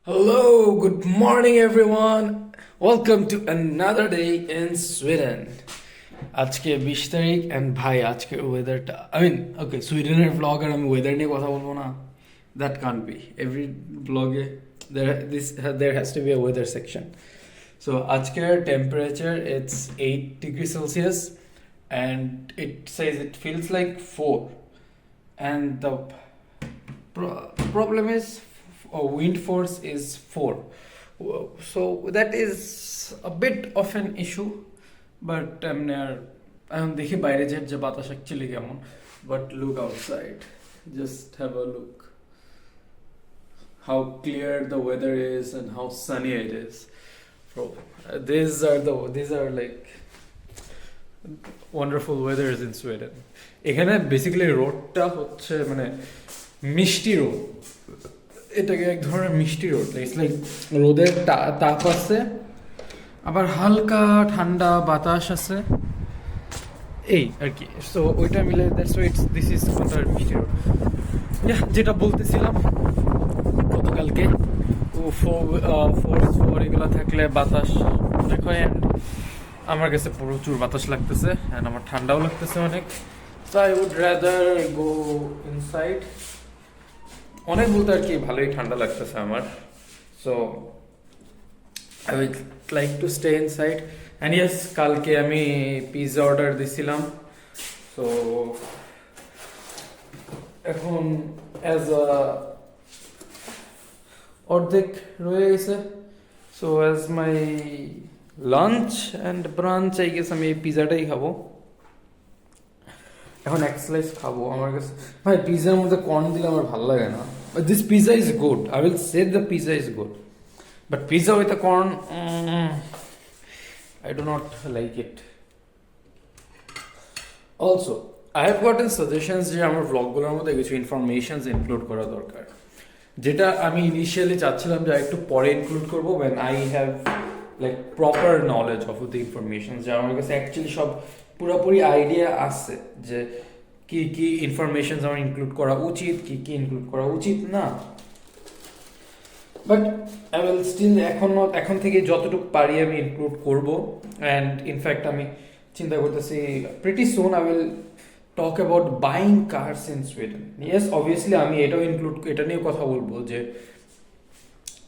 Hello, good morning everyone. Welcome to another day in Sweden. আজকে 20 তারিখ and ভাই আজকের ওয়েদারটা ওকে সুইডেনের vlog আর আমি ওয়েদার নিয়ে কথা বলবো না, that can't be. Every vlog there has to be a weather section. So আজকের temperature it's 8 degrees Celsius and it says it feels like 4, and the problem is wind force is 4, so that is a bit of an issue, but এখন দেখি বাইরে যে বাতাস actually কেমন, but look outside, just have a look how clear the weather is and how sunny it is. So these are like wonderful weathers in Sweden. এখানে basically রোডটা হচ্ছে মানে মিষ্টি রোদ, এটাকে এক ধরনের মিষ্টি রোদ, ইটস লাইক রোদের তাপ আছে আবার হালকা ঠান্ডা বাতাস আছে এই আর কি, সো ওইটা মিলে that's why this is called মিষ্টি রোদ। যেটা বলতেছিলাম গতকালকে ফোর এগুলো থাকলে বাতাস দেখো, অ্যান্ড আমার কাছে প্রচুর বাতাস লাগতেছে অ্যান্ড আমার ঠান্ডাও লাগতেছে অনেক, so I would rather go inside. অনেক বলতে আর কি ভালোই ঠান্ডা লাগতেছে আমার, so I would like to stay inside. And yes, কালকে আমি পিৎজা অর্ডার দিছিলাম, সো এখন অ্যাজ অর্ধেক রয়ে গেছে, so as my lunch and brunch I guess আমি এই পিৎজাটাই খাবো। এখন এক স্লাইস খাবো। আমার কাছে ভাই পিৎজার মধ্যে কর্ন দিলে আমার ভালো লাগে না। This pizza is good, I will say the pizza is good, but pizza with the corn I do not like it. Also I have gotten suggestions যে আমার ভ্লগগুলোর মধ্যে কিছু ইনফরমেশনস ইনক্লুড করা দরকার, যেটা আমি ইনিশিয়ালি চাচ্ছিলাম যে একটু পরে ইনক্লুড করবো when I have like proper knowledge of the information, যে আমার কাছে অ্যাকচুয়ালি সব পুরোপুরি আইডিয়া আছে যে কি কি ইনফরমেশন আমার ইনক্লুড করা উচিত, কি কি ইনক্লুড করা উচিত না। বাট আই উইল স্টিল এখন থেকে যতটুকু পারি আমি ইনক্লুড করব। অ্যান্ড ইনফ্যাক্ট আমি চিন্তা করতেছি pretty soon I will talk about buying cars in Sweden. Yes, obviously আমি এটা নিয়ে কথা বলবো যে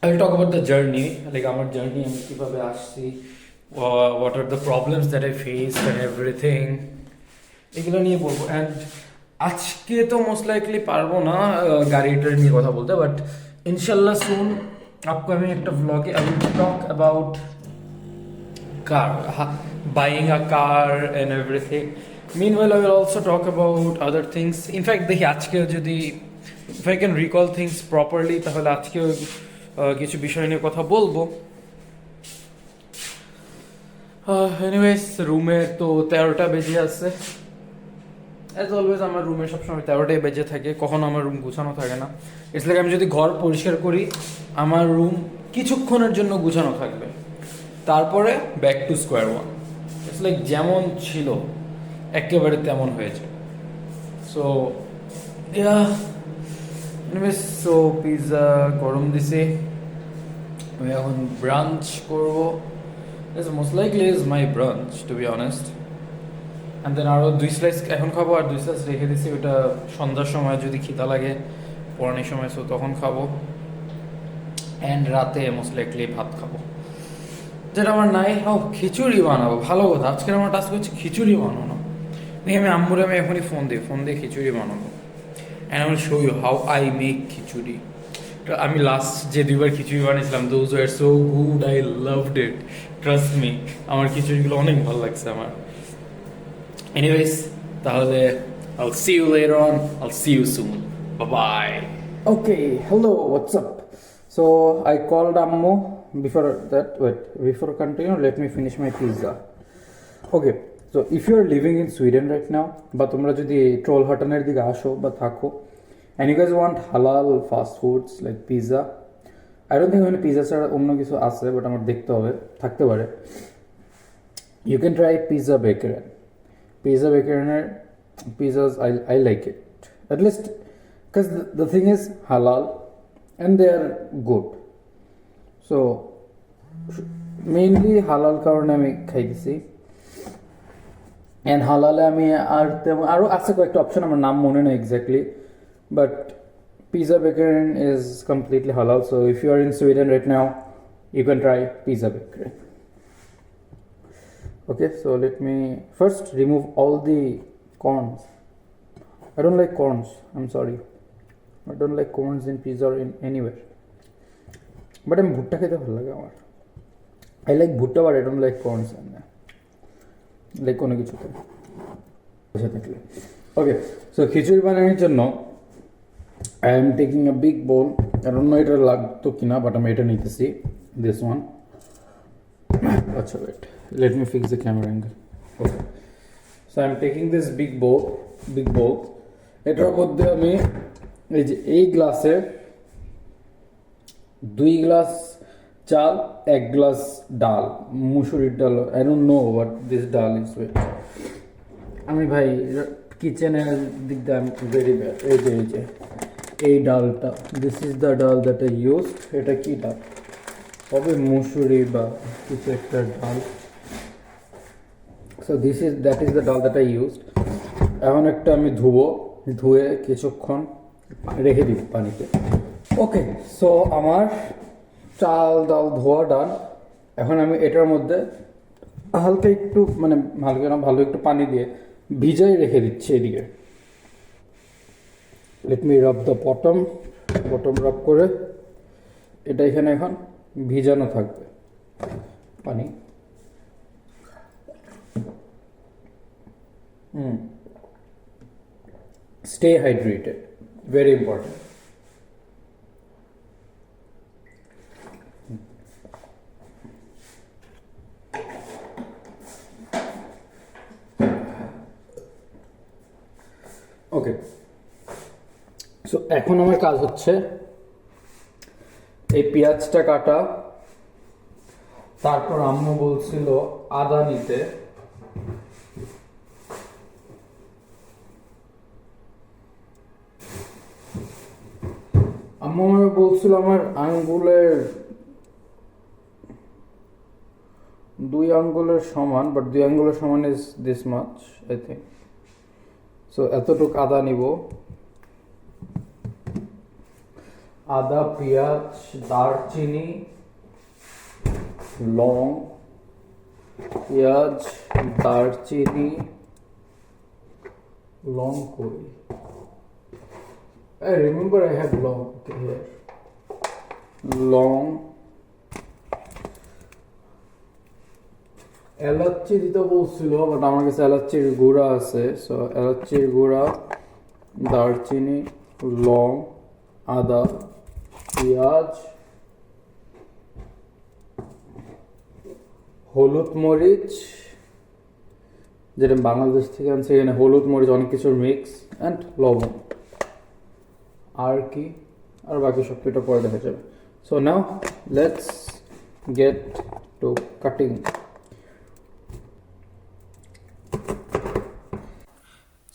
I will talk about the journey, like আমার জার্নি, আমি কীভাবে আসছি, what are the problems that I faced and everything, এগুলো নিয়ে বলবো। অ্যান্ড আজকে তো মোস্ট লাইকলি পারবো না গাড়িটার নিয়ে কথা বলতে, বাট ইনশাল্লাহ সুন আপকামিং একটা ভ্লগে I will talk about car, buying a car and everything. Meanwhile I will also talk about other things. In fact দেখি আজকে যদি if I can recall things properly তাহলে আজকেও কিছু বিষয় নিয়ে কথা বলবো। এনিওয়েজ, রুমে তো 13টা বেজে আছে। অ্যাজ অলওয়েজ আমার রুমে সবসময় 13টাই বেজে থাকে, কখনো আমার রুম গুছানো থাকে না। ইটস লাইক আমি যদি ঘর পরিষ্কার করি আমার রুম কিছুক্ষণের জন্য গুছানো থাকবে, তারপরে back to square one. It's like যেমন ছিল একেবারে তেমন হয়েছে। সো এনিওয়েজ, সো পিৎজা গরম দিছে, আমি এখন ব্রাঞ্চ করবো। Most likely is my brunch to be honest. And then আরও 2 স্লাইস এখন খাবো, আর 2 স্লাইস রেখে দিছি, ওটা সন্ধ্যার সময় যদি খিদা লাগে পড়ানোর সময়, সো তখন খাবো। অ্যান্ড রাতে মোস্ট লাইকলি ভাত খাবো, যেটা আমার নাই। খিচুড়ি বানাবো, ভালো কথা। আজকের আমার টাস্ক হচ্ছে খিচুড়ি বানানো। দেখি আমি আম্মুরে আমি এখনই ফোন দিয়ে খিচুড়ি বানাবো। And I will show you how I make khichuri. আমি লাস্ট যে 2বার খিচুড়ি বানিয়েছিলাম, those were so good, I loved it, trust me. আমার খিচুড়িগুলো অনেক ভালো লাগছে আমার। এনিওয়েজ, তাহলে I'll see you later on. I'll see you soon. Bye-bye. Okay, hello, what's up? So I called Ammo. Before continue, let me finish my pizza. Okay, so if you're living in Sweden right now, বা তোমরা যদি ট্রোলহাটানের দিকে আসো বা থাকো, and you guys want halal fast foods like pizza, I don't think ওখানে pizza ছাড়া অন্য কিছু আছে, বাট আমার দেখতে হবে, থাকতে পারে। You can try pizza bakery. Pizza bakery pizzas, I like it, at least because the thing is halal and they are good. So mainly হালাল কারণে আমি খাইতেছি। অ্যান্ড হালালে আমি আর তেমন আরও আছে কয়েকটা অপশন, আমার নাম মনে নেই exactly, but pizza bakery is completely halal. So if you are in Sweden right now, you can try pizza bakery. Okay, so let me first remove all the corns. I don't like corns, I'm sorry. I don't like corns in pizza or in anywhere. But I'm bhutta khete bhalo lage amar. I like bhutta but I don't like corns in there. Like কোনো কিছুতে বসে থাকলে। Okay, so খিচুড়ি বানানোর জন্য I am taking a big bowl. I don't know এটা লাগতো কিনা, but আমি এটা নিতেছি, this one. আচ্ছা wait, let me fix the camera angle. Okay, so I am taking this big bowl. এটার মধ্যে আমি এই যে এই গ্লাসে 2 গ্লাস চাল, 1 গ্লাস ডাল, মুসুরির ডাল। I don't know what this dal is with. আমি ভাই কিচেনের দিক দিয়ে আমি ভেরি ব্যাড। এই যে এই ডালটা, দিস ইজ দ্য ডাল দ্যাট আই ইউজ। এটা কি ডাল হবে, মুসুরি বা কিছু একটা ডাল। সো দ্যাট ইজ দ্য ডাল দ্যাট আই ইউজ। এখন একটা আমি ধুয়ে কিছুক্ষণ রেখে দিব পানিতে। ওকে, সো আমার চাল ডাল ধোয়া ডাল। এখন আমি এটার মধ্যে হালকা একটু ভালো একটু পানি দিয়ে ভিজাই রেখে দিচ্ছি এদিকে। Let me rub the bottom rub করে এটা এখানে এখন ভিজানো থাকবে পানি। Stay hydrated, very important. Okay, so এখন আমার কাজ হচ্ছে এই পেঁয়াজটা কাটা। তারপর আম্মু বলছিল আদা নিতে। আম্মু আমাকে বলছিল আমার আঙ্গুলের 2 আঙ্গুলের সমান, বাট 2 আঙ্গুলের সমান is this much I think. So এতটুক আদা নিব। আদা, পেঁয়াজ, দারচিনি, লং, পেঁয়াজ, দারচিনি, লং করি। I remember I have long here. Long. এলাচি দিতে বলছিল, বাট আমার কাছে এলাচির গুঁড়া আছে। সো এলাচির গুঁড়া, দারচিনি, লং, আদা, পেঁয়াজ, হলুদ মরিচ, যেটা বাংলাদেশ থেকে আনছে। এখানে হলুদ মরিচ অনেক কিছুর মিক্স, অ্যান্ড লবণ। আর কি, আর বাকি সব কিছু পরে দেখা যাবে। So now let's get to cutting.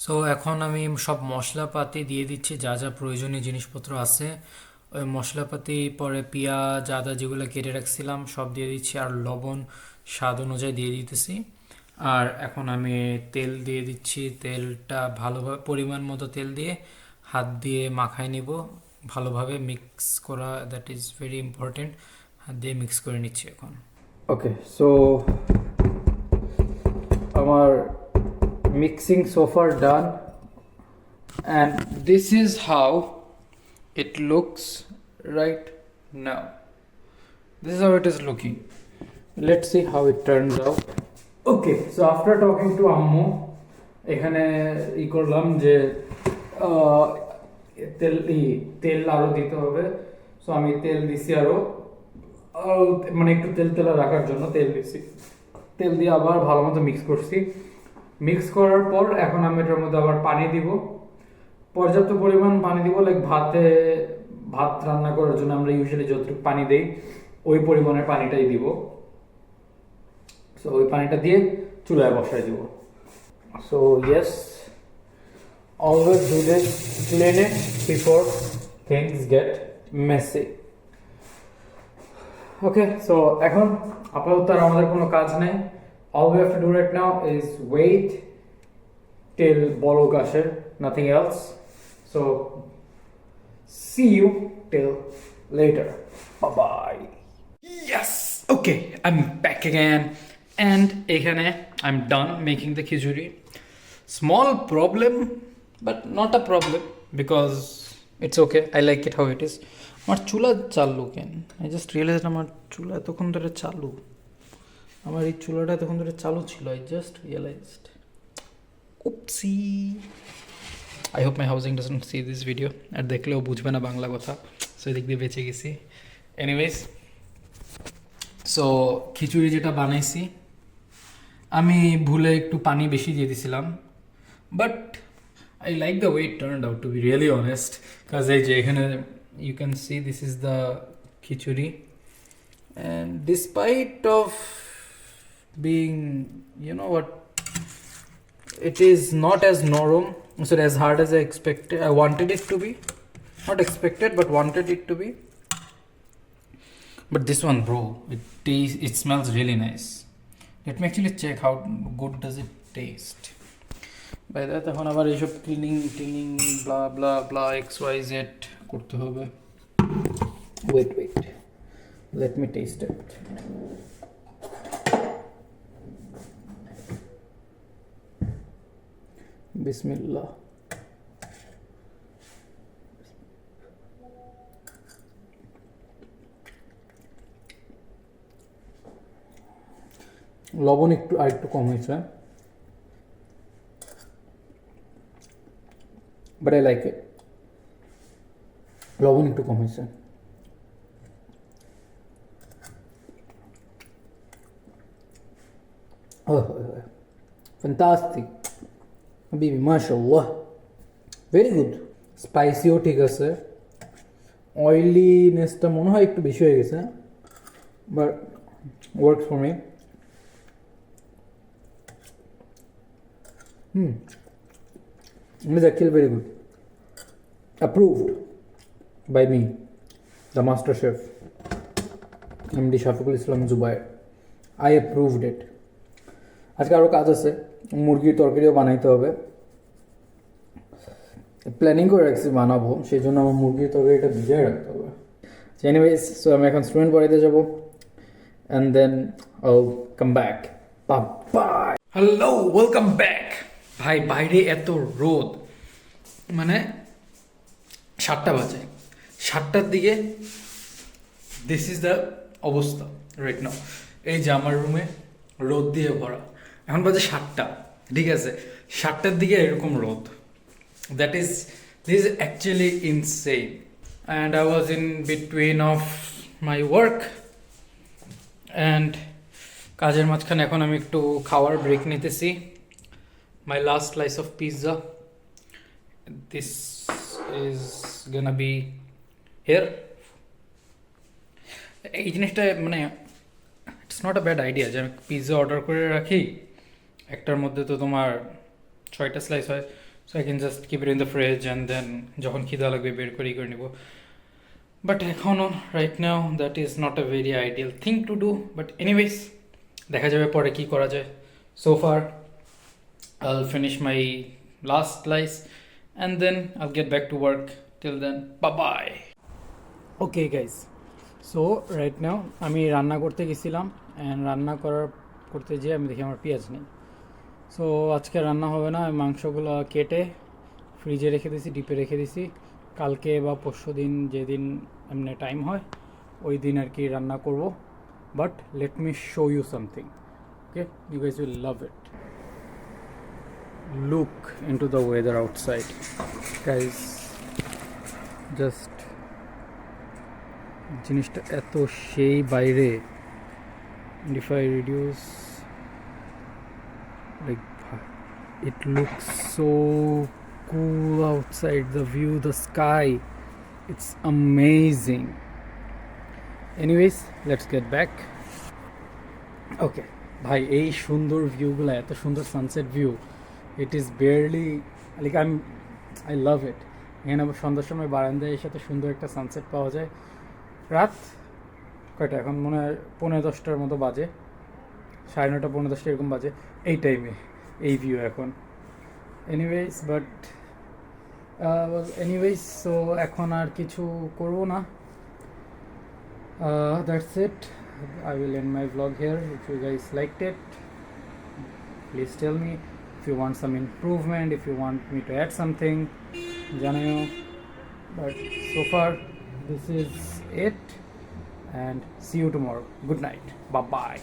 So এখন আমি সব মশলাপাতি দিয়ে দিচ্ছি, যা যা প্রয়োজনীয় জিনিসপত্র আছে। ওই মশলাপাতি পরে পেঁয়াজ, আদা যেগুলো কেটে রাখছিলাম সব দিয়ে দিচ্ছি, আর লবণ স্বাদ অনুযায়ী দিয়ে দিতেছি। আর এখন আমি তেল দিয়ে দিচ্ছি। তেলটা ভালোভাবে পরিমাণ মতো তেল দিয়ে হাত দিয়ে মাখাই নিব, ভালোভাবে মিক্স করা, দ্যাট ইজ ভেরি ইম্পর্টেন্ট। হাত দিয়ে মিক্স করে নিচ্ছি এখন। ওকে, সো আমার mixing so far done, and this is how it looks right now. This is how it is looking. Let's see how it turns out. Okay, so after talking to আম্মু, এখানে করলাম যে তেল আরো দিতে হবে। সো আমি তেল দিছি আরো, মানে একটু তেল রাখার জন্য তেল দিছি। তেল দিয়ে আবার ভালো মতো মিক্স করছি। মিক্স করার পর এখন আমি এটার মধ্যে আবার পানি দিব, পর্যাপ্ত পরিমাণ পানি দিব। লাইক ভাত রান্না করার জন্য আমরা ইউজুয়ালি যতটুকু পানি দেই ওই পরিমাণের পানিটাই দিব। সো ওই পানিটা দিয়ে চুলায় বসাই দিব। So yes, always do this clean it before things get messy. Okay so এখন আপাতত আর আমাদের কোনো কাজ নেই all we have to do right now is wait till বলক আসে nothing else so see you till later bye bye yes okay I'm back again and এখানে I'm done making the khichuri small problem but not a problem because it's okay I like it how it is আমার চুলা চালু কেন I just realised আমার চুলা এতক্ষণ ধরে চালু আমার এই চুলাটা এতক্ষণ ধরে চালু ছিল I just realised oopsie I hope my housing doesn't see this video আর দেখলেও বুঝবে না বাংলা কথা সো এদিক দিয়ে বেঁচে গেছি এনিওয়েজ সো খিচুড়ি যেটা বানাইছি আমি ভুলে একটু পানি বেশি দিয়ে দিয়েছিলাম but I like the way it turned out to be really honest because you can see this is the khichuri and despite of being you know what it is not as norom so as hard as I expected I wanted it to be not expected but wanted it to be but this one bro it smells really nice let me actually check how good does it taste by that এখন আবার এইসব cleaning ব্লা ব্লা ব্লা XYZ করতে হবে wait let me taste it bismillah লবণ একটু কম হয়েছে but I like it লবণ একটু কম হয়েছে fantastic habibi mashallah very good স্পাইসিও ঠিক আছে অয়েলিনেসটা মনে হয় একটু বেশি হয়ে গেছে but works for me it is actually very good approved by me the master chef MD Shafiqul Islam Zubair I approved it আজকে আরও কাজ আছে মুরগির তরকারিও বানাইতে হবে প্ল্যানিং করে রাখছি বানাবো সেই জন্য আমার মুরগির তরকারিটা ভিজিয়ে রাখতে হবে এনিওয়েজ সো আমি এখন স্টুডেন্ট পড়াইতে যাব and then I'll come back bye bye hello welcome back ভাই বাইরে এত রোদ মানে 7টা বাজে 7টার দিকে দিস ইজ দ্য অবস্থা রাইট নাও এই যে আমার রুমে রোদ দিয়ে ভরা এখন বাজে 7টা ঠিক আছে 7টার দিকে এরকম রোদ this is actually insane and I was in between of my work and কাজের মাঝখানে এখন আমি একটু খাওয়ার ব্রেক নিতেছি my last slice of pizza this is gonna be here এই জিনিসটা মানে it's not a bad idea যে আমি পিৎজা অর্ডার করে রাখি একটার মধ্যে তো তোমার 6টা স্লাইস হয় so I can just keep it in the fridge and then যখন খিদা লাগবে বের করে নিব বাট এখনও right now that is not a very ideal thing to do but anyways দেখা যাবে পরে কী করা যায় so far I'll finish my last slice and then I'll get back to work. Till then, bye bye. Okay guys, so right now আমি রান্না করতে গেছিলাম and রান্না করতে যেয়ে আমি দেখি আমার পেঁয়াজ নেই সো আজকে রান্না হবে না আমি মাংসগুলো কেটে ফ্রিজে রেখে দিয়েছি ডিপে রেখে দিয়েছি কালকে বা পরশু দিন যেদিন এমনি টাইম হয় ওই দিন আর কি রান্না করব but let me show you something okay you guys will love it look into the weather outside guys just জিনিসটা এত সেই বাইরে and if I reduce like it looks so cool outside the view the sky it's amazing anyways let's get back okay ভাই এই সুন্দর ভিউগুলো এত সুন্দর sunset view it is barely like I love it এখানে আবার সন্ধ্যার সময় বারান্দায় এসে এত সুন্দর একটা সানসেট পাওয়া যায় রাত কয়টা এখন মনে হয় 9:45 মতো বাজে, 9:30 9:10 এরকম বাজে এই টাইমে, এই ভিউ এখন। এনিওয়েজ সো এখন আর কিছু করব না। That's it. I will end my vlog here. If you guys liked it, please tell me. If you want some improvement, if you want me to add something, janayo. But so far, this is it. And see you tomorrow. Good night. Bye bye.